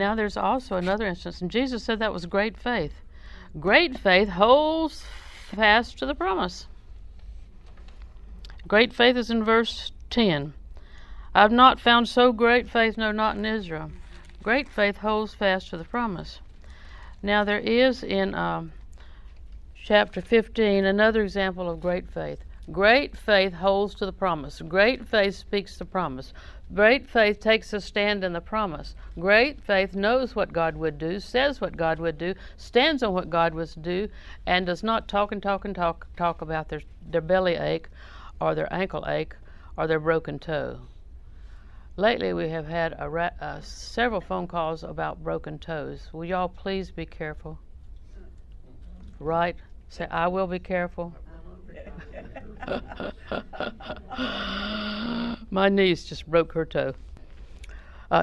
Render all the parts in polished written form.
Now there's also another instance, and Jesus said that was great faith. Great faith holds fast to the promise. Great faith is in verse 10. I've not found so great faith, no, not in Israel. Great faith holds fast to the promise. Now there is in chapter 15 another example of great faith. Great faith holds to the promise. Great faith speaks the promise. Great faith takes a stand in the promise. Great faith knows what God would do, says what God would do, stands on what God would do, and does not talk about their belly ache or their ankle ache or their broken toe. Lately we have had several phone calls about broken toes. Will y'all please be careful? Right? Say, I will be careful. My niece just broke her toe.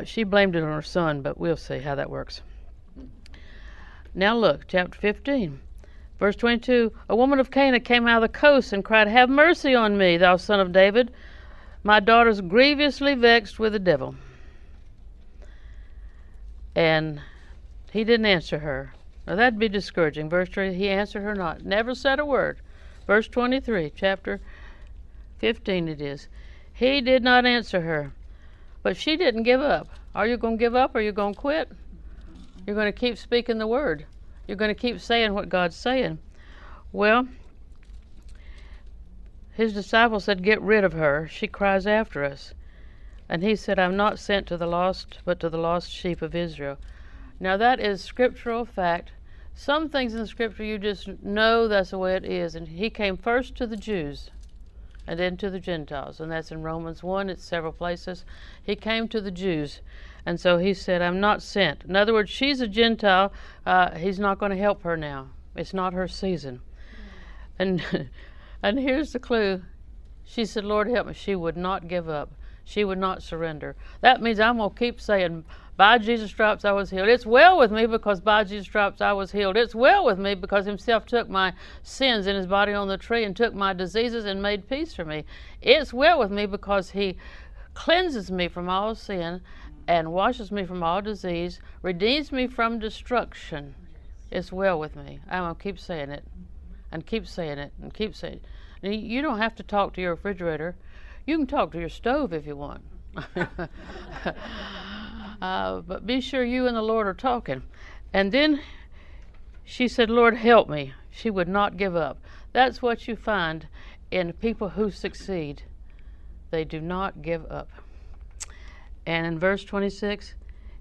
She blamed it on her son, but we'll see how that works. Now look, chapter 15, verse 22. A woman of Canaan came out of the coast and cried, have mercy on me, thou son of David. My daughter's grievously vexed with the devil. And he didn't answer her. Now that'd be discouraging. Verse 3, he answered her not. Never said a word. Verse 23, chapter 15 it is. He did not answer her. But she didn't give up. Are you going to give up or are you going to quit? You're going to keep speaking the word. You're going to keep saying what God's saying. Well, his disciples said, get rid of her. She cries after us. And he said, I'm not sent to the lost, but to the lost sheep of Israel. Now that is scriptural fact. Some things in the scripture you just know that's the way it is. And he came first to the Jews and then to the Gentiles. And that's in Romans 1. It's several places. He came to the Jews. And so he said, I'm not sent. In other words, she's a Gentile. He's not going to help her now. It's not her season. And here's the clue. She said, Lord, help me. She would not give up. She would not surrender. That means I'm going to keep saying, by Jesus' stripes I was healed. It's well with me because by Jesus' stripes I was healed. It's well with me because himself took my sins in his body on the tree and took my diseases and made peace for me. It's well with me because he cleanses me from all sin and washes me from all disease, redeems me from destruction. It's well with me. I'm going to keep saying it and keep saying it and keep saying it. And you don't have to talk to your refrigerator. You can talk to your stove if you want. But be sure you and the Lord are talking. And then she said, Lord, help me. She would not give up. That's what you find in people who succeed. They do not give up. And in verse 26,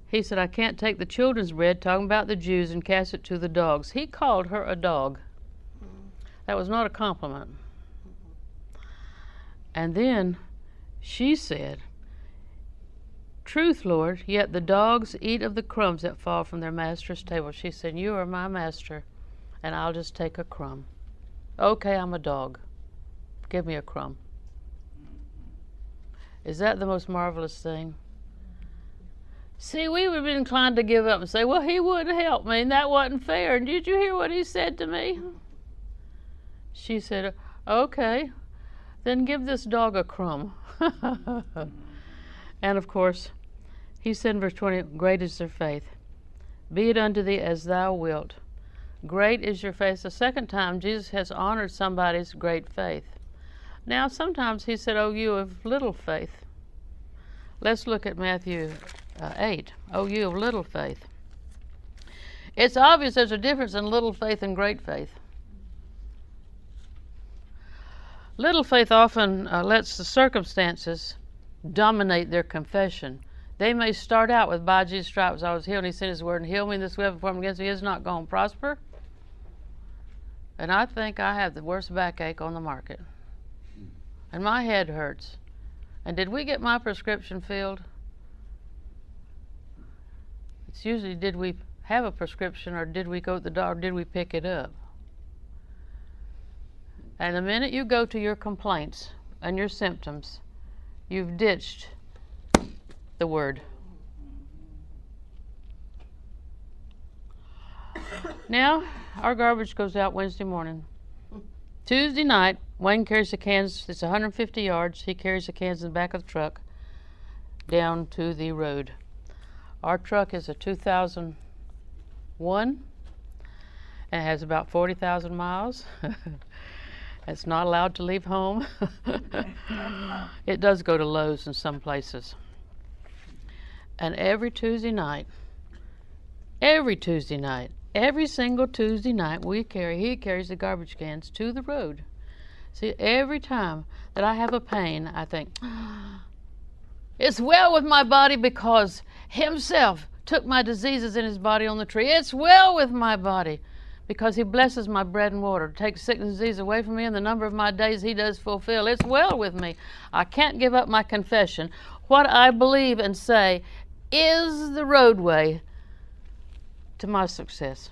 he said, I can't take the children's bread, talking about the Jews, and cast it to the dogs. He called her a dog. That was not a compliment. And then she said, truth, Lord, yet the dogs eat of the crumbs that fall from their master's table. She said, you are my master, and I'll just take a crumb. Okay, I'm a dog. Give me a crumb. Is that the most marvelous thing? See, we would be inclined to give up and say, well, he wouldn't help me, and that wasn't fair. And did you hear what he said to me? She said, okay, then give this dog a crumb. And of course, he said in verse 20, great is their faith. Be it unto thee as thou wilt. Great is your faith. The second time Jesus has honored somebody's great faith. Now, sometimes he said, oh, you of little faith. Let's look at Matthew 8. Oh, you of little faith. It's obvious there's a difference in little faith and great faith. Little faith often lets the circumstances dominate their confession. They may start out with, by Jesus' stripes I was healed, and he sent his word and healed me, and this weapon formed against me is not going to prosper. And I think I have the worst backache on the market. And my head hurts. And did we get my prescription filled? It's usually, did we have a prescription, or did we go to the doctor, or did we pick it up? And the minute you go to your complaints and your symptoms, you've ditched the word. Now, our garbage goes out Wednesday morning. Tuesday night, Wayne carries the cans. It's 150 yards. He carries the cans in the back of the truck down to the road. Our truck is a 2001 and it has about 40,000 miles. It's not allowed to leave home. It does go to Lowe's in some places. And every Tuesday night, every single Tuesday night, he carries the garbage cans to the road. See, every time that I have a pain, I think, it's well with my body because himself took my diseases in his body on the tree. It's well with my body because he blesses my bread and water, takes sickness and disease away from me, and the number of my days he does fulfill. It's well with me. I can't give up my confession. What I believe and say is the roadway to my success.